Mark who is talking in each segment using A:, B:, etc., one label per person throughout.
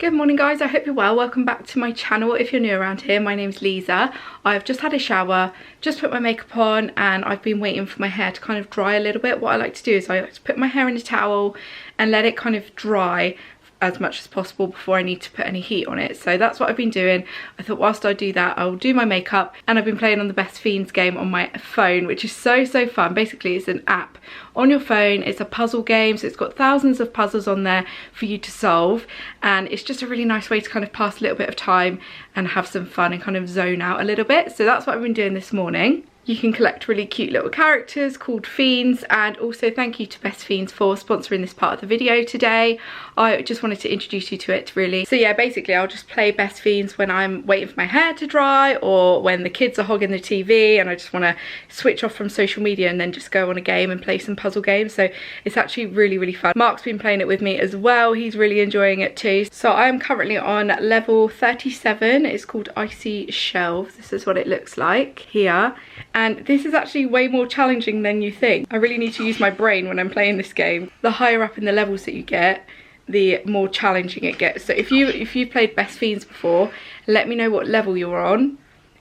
A: Good morning guys, I hope you're well. Welcome back to my channel. If you're new around here, my name's Liza. I've just had a shower, just put my makeup on, and I've been waiting for my hair to kind of dry a little bit. What I like to do is I like to put my hair in a towel and let it kind of dry as much as possible before I need to put any heat on it. So that's what I've been doing. I thought whilst I do that, I'll do my makeup, and I've been playing on the Best Fiends game on my phone, which is so fun. Basically, it's an app on your phone. It's a puzzle game, so it's got thousands of puzzles on there for you to solve, and it's just a really nice way to kind of pass a little bit of time and have some fun and kind of zone out a little bit. So that's what I've been doing this morning. You can collect really cute little characters called Fiends, and also thank you to Best Fiends for sponsoring this part of the video today. I just wanted to introduce you to it really. So yeah, basically I'll just play Best Fiends when I'm waiting for my hair to dry, or when the kids are hogging the TV and I just want to switch off from social media and then just go on a game and play some puzzle games. So it's actually really fun. Mark's been playing it with me as well. He's really enjoying it too. So I am currently on level 37. It's called Icy Shelves. This is what it looks like here. And this is actually way more challenging than you think. I really need to use my brain when I'm playing this game. The higher up in the levels that you get, the more challenging it gets. So if you've played Best Fiends before, let me know what level you're on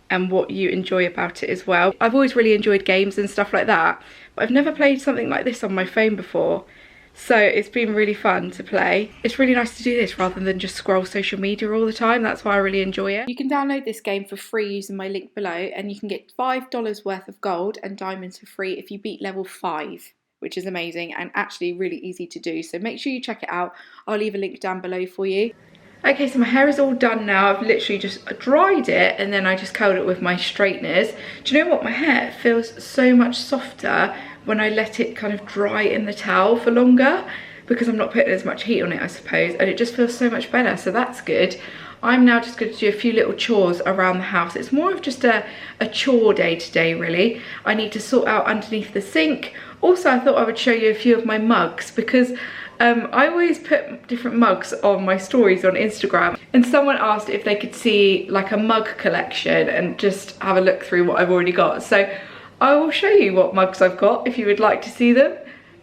A: and what you enjoy about it as well. I've always really enjoyed games and stuff like that, but I've never played something like this on my phone before. So it's been really fun to play. It's really nice to do this rather than just scroll social media all the time. That's why I really enjoy it. You can download this game for free using my link below, and you can get $5 worth of gold and diamonds for free if you beat level 5, which is amazing and actually really easy to do. So make sure you check it out. I'll leave a link down below for you. Okay, so my hair is all done now. I've literally just dried it and then I just curled it with my straighteners. Do you know what? My hair feels so much softer when I let it kind of dry in the towel for longer, because I'm not putting as much heat on it, I suppose, and it just feels so much better, so that's good. I'm now just going to do a few little chores around the house. It's more of just a chore day today, really. I need to sort out underneath the sink. Also, I thought I would show you a few of my mugs, because I always put different mugs on my stories on Instagram, and someone asked if they could see like a mug collection and just have a look through what I've already got. So I will show you what mugs I've got if you would like to see them.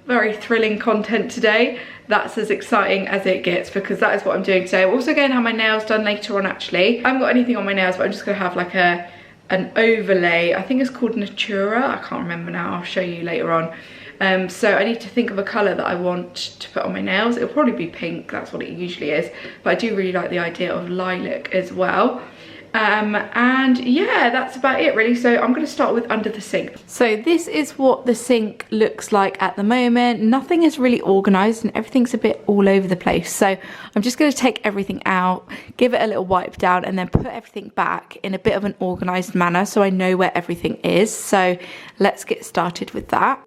A: Very thrilling content today. That's as exciting as it gets, because that is what I'm doing today. I'm also going to have my nails done later on actually. I haven't got anything on my nails, but I'm just going to have like an overlay. I think it's called Natura. I can't remember now. I'll show you later on. So I need to think of a colour that I want to put on my nails. It'll probably be pink. That's what it usually is. But I do really like the idea of lilac as well. And yeah, that's about it really. So I'm going to start with under the sink. So this is what the sink looks like at the moment. Nothing is really organised and everything's a bit all over the place. So I'm just going to take everything out, give it a little wipe down, and then put everything back in a bit of an organised manner so I know where everything is. So let's get started with that.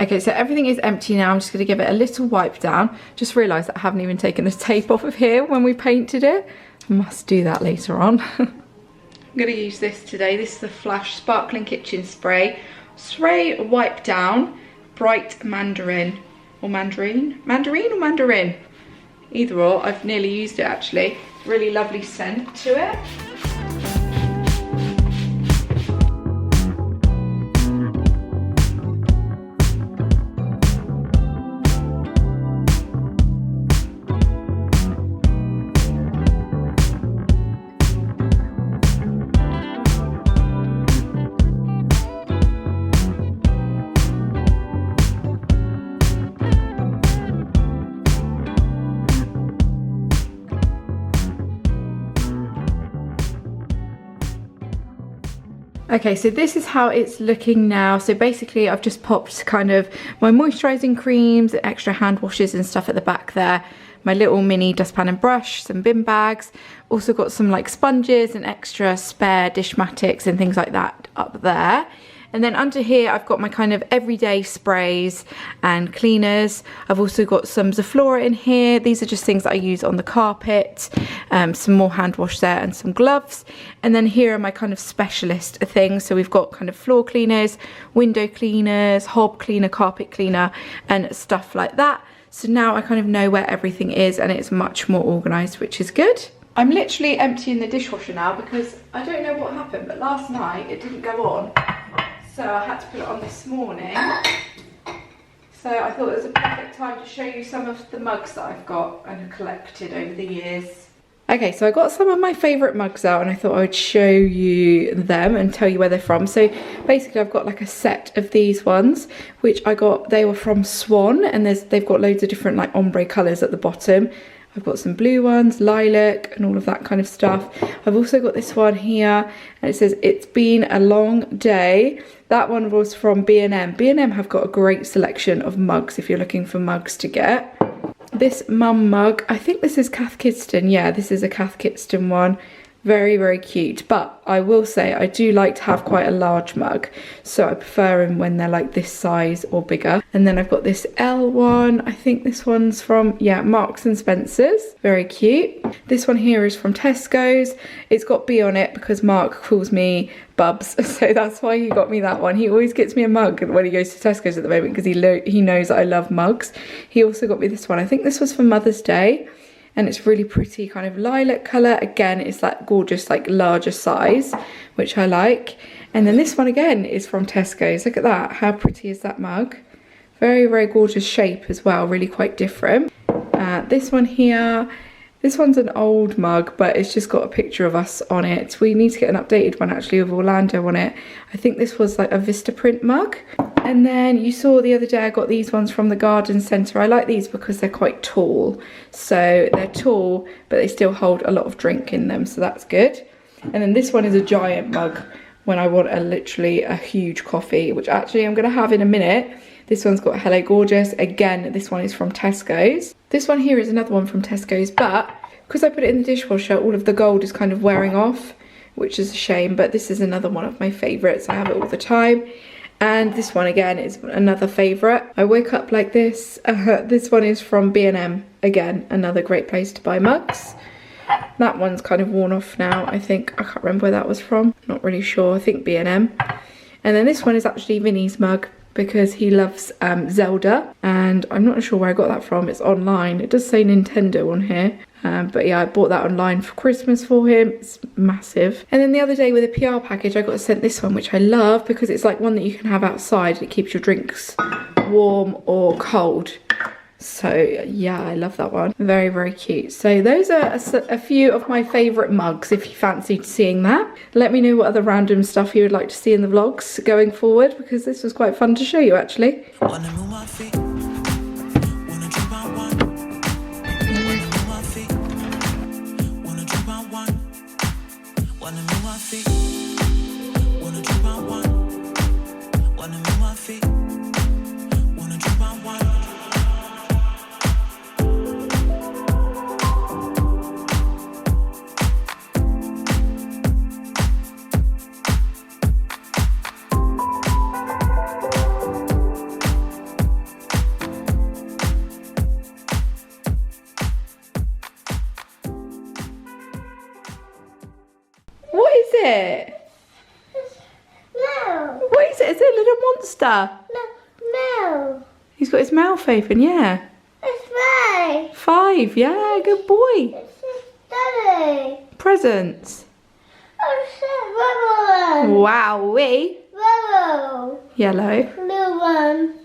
A: Okay, so everything is empty now. I'm just going to give it a little wipe down. Just realised that I haven't even taken the tape off of here when we painted it. I must do that later on. I'm going to use this today. This is the Flash Sparkling Kitchen Spray. Spray wipe down, bright mandarin. Or mandarin? Mandarin or mandarin? Either or. I've nearly used it actually. Really lovely scent to it. Okay, so this is how it's looking now. So basically I've just popped kind of my moisturising creams, extra hand washes and stuff at the back there, my little mini dustpan and brush, some bin bags, also got some like sponges and extra spare dishmatics and things like that up there. And then under here, I've got my kind of everyday sprays and cleaners. I've also got some Zoflora in here. These are just things that I use on the carpet. Some more hand wash there and some gloves. And then here are my kind of specialist things. So we've got kind of floor cleaners, window cleaners, hob cleaner, carpet cleaner, and stuff like that. So now I kind of know where everything is and it's much more organised, which is good. I'm literally emptying the dishwasher now because I don't know what happened, but last night it didn't go on. So I had to put it on this morning. So I thought it was a perfect time to show you some of the mugs that I've got and collected over the years. Okay, so I got some of my favourite mugs out and I thought I would show you them and tell you where they're from. So basically I've got like a set of these ones, which I got, they were from Swan, and they've got loads of different like ombre colours at the bottom. I've got some blue ones, lilac and all of that kind of stuff. I've also got this one here and it says, "It's been a long day." That one was from B&M. B&M have got a great selection of mugs if you're looking for mugs to get. This mum mug, I think this is Cath Kidston. Yeah, this is a Cath Kidston one. Very, very cute. But I will say I do like to have quite a large mug. So I prefer them when they're like this size or bigger. And then I've got this L one. I think this one's from, yeah, Marks and Spencer's. Very cute. This one here is from Tesco's. It's got B on it because Mark calls me Bubs. So that's why he got me that one. He always gets me a mug when he goes to Tesco's at the moment because he knows that I love mugs. He also got me this one. I think this was for Mother's Day. And it's really pretty kind of lilac colour. Again, it's that gorgeous like larger size, which I like. And then this one again is from Tesco's. Look at that, how pretty is that mug? Very, very gorgeous shape as well, really quite different. This one here, this one's an old mug, but it's just got a picture of us on it. We need to get an updated one actually with Orlando on it. I think this was like a Vistaprint mug. And then you saw the other day I got these ones from the garden centre. I like these because they're quite tall. So they're tall, but they still hold a lot of drink in them, so that's good. And then this one is a giant mug when I want literally a huge coffee, which actually I'm going to have in a minute. This one's got Hello Gorgeous. Again, this one is from Tesco's. This one here is another one from Tesco's, but because I put it in the dishwasher, all of the gold is kind of wearing off, which is a shame, but this is another one of my favourites. I have it all the time. And this one again is another favourite. I wake up like this. This one is from B&M. Again, another great place to buy mugs. That one's kind of worn off now, I think. I can't remember where that was from. Not really sure. I think B&M. And then this one is actually Vinny's mug because he loves Zelda. And I'm not sure where I got that from. It's online. It does say Nintendo on here. But yeah, I bought that online for Christmas for him. It's massive. And then the other day with a PR package, I got sent this one, which I love because it's like one that you can have outside. It keeps your drinks warm or cold. So yeah, I love that one. Very, very cute. So those are a few of my favourite mugs if you fancied seeing that. Let me know what other random stuff you would like to see in the vlogs going forward because this was quite fun to show you actually. It?
B: No.
A: What is it? Is it a little monster?
B: No.
A: He's got his mouth open, yeah.
B: It's 5.
A: 5, yeah, good boy.
B: It's Daddy.
A: Presents.
B: Oh, shit,
A: Wowee.
B: Yellow.
A: Yellow.
B: Blue one.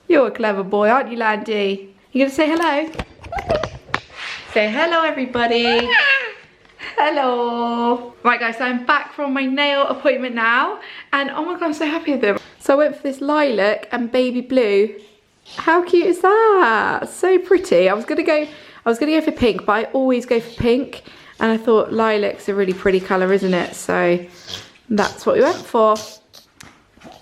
A: You're a clever boy, aren't you, Landy? You gonna say hello? Say hello, everybody. Hello. Right guys, so I'm back from my nail appointment now and oh my god, I'm so happy with them. So I went for this lilac and baby blue. How cute is that? So pretty. I was gonna go for pink, but I always go for pink and I thought lilac's a really pretty colour, isn't it? So that's what we went for.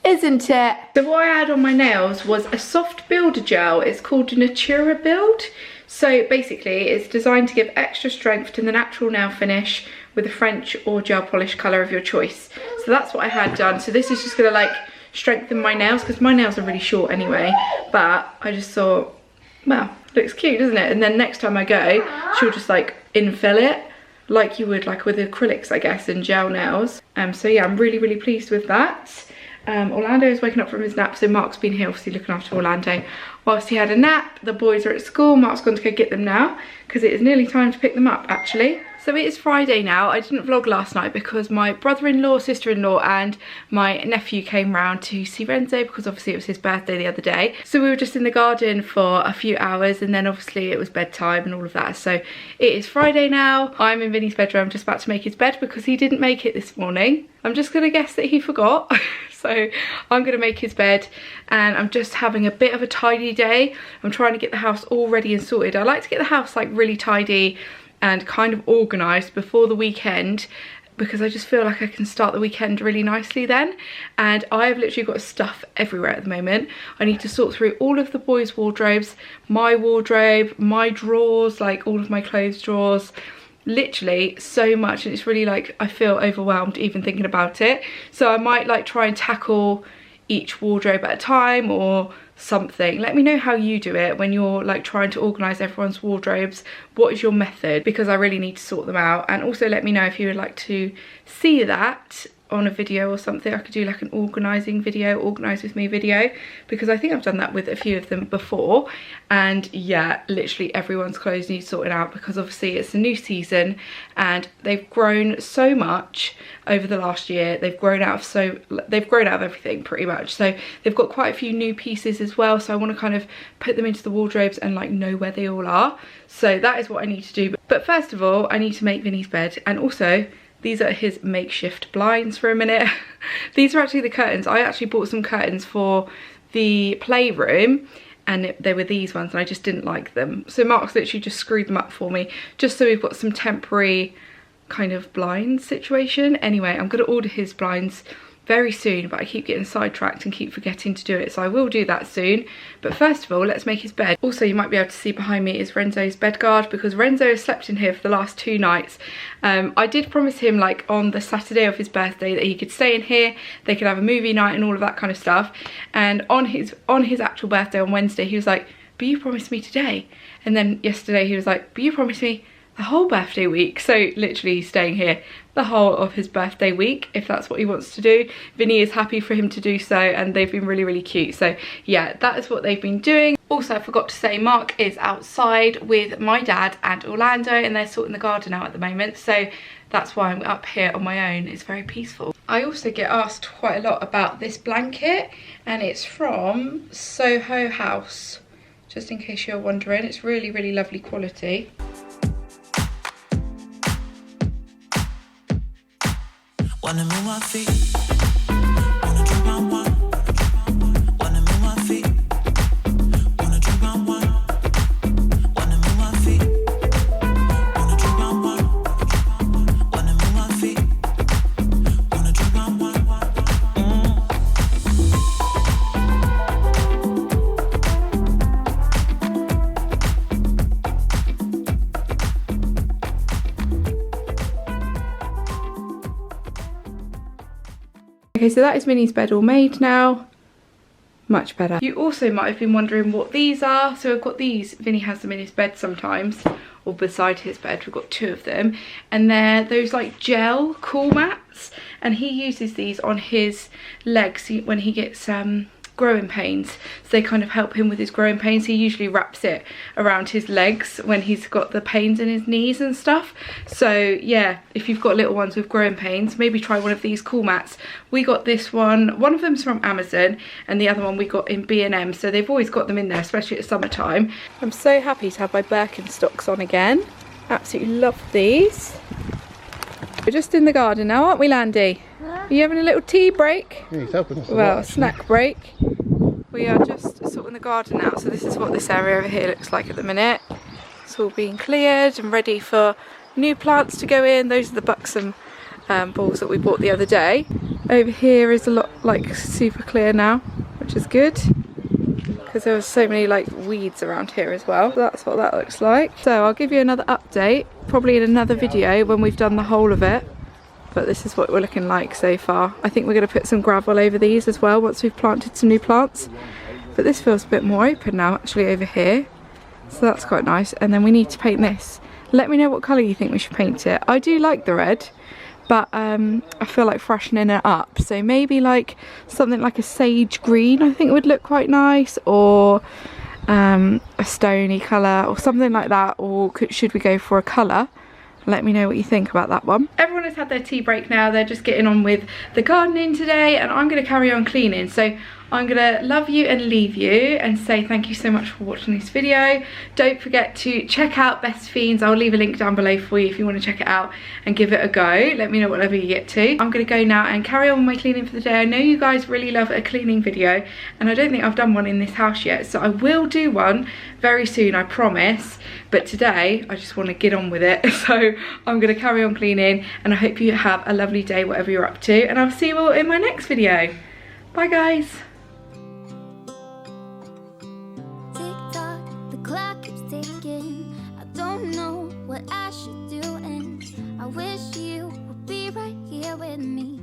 A: Isn't it? So what I had on my nails was a soft builder gel. It's called Natura Build. So basically it's designed to give extra strength to the natural nail finish with a French or gel polish colour of your choice. So that's what I had done. So this is just gonna like strengthen my nails because my nails are really short anyway. But I just thought, well, looks cute, doesn't it? And then next time I go, she'll just like infill it like you would like with acrylics, I guess, and gel nails. So yeah, I'm really, really pleased with that. Orlando's waking up from his nap, so Mark's been here obviously looking after Orlando whilst he had a nap. The boys are at school. Mark's gone to go get them now because it is nearly time to pick them up actually. So it is Friday now. I didn't vlog last night because my brother-in-law, sister-in-law and my nephew came round to see Renzo because obviously it was his birthday the other day. So we were just in the garden for a few hours and then obviously it was bedtime and all of that. So it is Friday now. I'm in Vinny's bedroom, just about to make his bed because he didn't make it this morning. I'm just going to guess that he forgot. So I'm going to make his bed and I'm just having a bit of a tidy day. I'm trying to get the house all ready and sorted. I like to get the house like really tidy and kind of organised before the weekend because I just feel like I can start the weekend really nicely then. And I've literally got stuff everywhere at the moment. I need to sort through all of the boys' wardrobes, my wardrobe, my drawers, like all of my clothes drawers, literally so much, and it's really like I feel overwhelmed even thinking about it. So I might like try and tackle each wardrobe at a time or something. Let me know how you do it when you're like trying to organize everyone's wardrobes. What is your method? Because I really need to sort them out. And also let me know if you would like to see that on a video or something. I could do like an organising video, organise with me video, because I think I've done that with a few of them before. And yeah, literally everyone's clothes need sorting out because obviously it's a new season and they've grown so much over the last year. They've grown out of everything pretty much. So they've got quite a few new pieces as well. So I want to kind of put them into the wardrobes and like know where they all are. So that is what I need to do. But first of all, I need to make Vinny's bed, and also these are his makeshift blinds for a minute. These are actually the curtains. I actually bought some curtains for the playroom and they were these ones and I just didn't like them. So Mark's literally just screwed them up for me just so we've got some temporary kind of blind situation. Anyway, I'm going to order his blinds very soon, but I keep getting sidetracked and keep forgetting to do it, so I will do that soon. But first of all, let's make his bed. Also, you might be able to see behind me is Renzo's bed guard because Renzo has slept in here for the last 2 nights. I did promise him like on the Saturday of his birthday that he could stay in here, they could have a movie night and all of that kind of stuff. And on his actual birthday on Wednesday, he was like, but you promised me today. And then yesterday he was like, but you promised me the whole birthday week. So literally he's staying here the whole of his birthday week if that's what he wants to do. Vinny is happy for him to do so and they've been really, really cute. So yeah, that is what they've been doing. Also, I forgot to say Mark is outside with my dad and Orlando and they're sorting the garden out at the moment. So that's why I'm up here on my own. It's very peaceful. I also get asked quite a lot about this blanket and it's from Soho House. Just in case you're wondering, it's really, really lovely quality.
C: Wanna move my feet, wanna drink my wine. Wanna move my feet, wanna drink my wine. Wanna move my feet, wanna drink my wine. Wanna move my feet, wanna drink my wine.
A: Okay, so that is Vinny's bed all made now. Much better. You also might have been wondering what these are. So I've got these. Vinny has them in his bed sometimes, or beside his bed. We've got 2 of them. And they're those like gel cool mats. And he uses these on his legs when he gets growing pains. So they kind of help him with his growing pains. He usually wraps it around his legs when he's got the pains in his knees and stuff. So yeah, if you've got little ones with growing pains, maybe try one of these cool mats. We got this one of them's from Amazon and the other one we got in B&M. So they've always got them in there, especially at summertime. I'm so happy to have my Birkenstocks on again. Absolutely love these. We're just in the garden now, aren't we, Landy? Are you having a little tea break?
D: Yeah, he's helping us.
A: Well, snack break. We are just sorting the garden out. So this is what this area over here looks like at the minute. It's all being cleared and ready for new plants to go in. Those are the buxom balls that we bought the other day. Over here is a lot like super clear now, which is good because there was so many like weeds around here as well. So that's what that looks like. So I'll give you another update probably in another video when we've done the whole of it. But this is what we're looking like so far. I think we're going to put some gravel over these as well once we've planted some new plants. But this feels a bit more open now actually over here. So that's quite nice. And then we need to paint this. Let me know what colour you think we should paint it. I do like the red, but I feel like freshening it up. So maybe like something like a sage green I think would look quite nice, or a stony colour or something like that. Or should we go for a colour? Let me know what you think about that one. Everyone has had their tea break now. They're just getting on with the gardening today, and I'm going to carry on cleaning. So I'm going to love you and leave you and say thank you so much for watching this video. Don't forget to check out Best Fiends. I'll leave a link down below for you if you want to check it out and give it a go. Let me know whatever you get to. I'm going to go now and carry on with my cleaning for the day. I know you guys really love a cleaning video, and I don't think I've done one in this house yet, so I will do one very soon, I promise. But today I just want to get on with it, so I'm going to carry on cleaning, and I hope you have a lovely day whatever you're up to, and I'll see you all in my next video. Bye guys.
D: The clock keeps ticking. I don't know what I should do, and I wish you would be right here with me.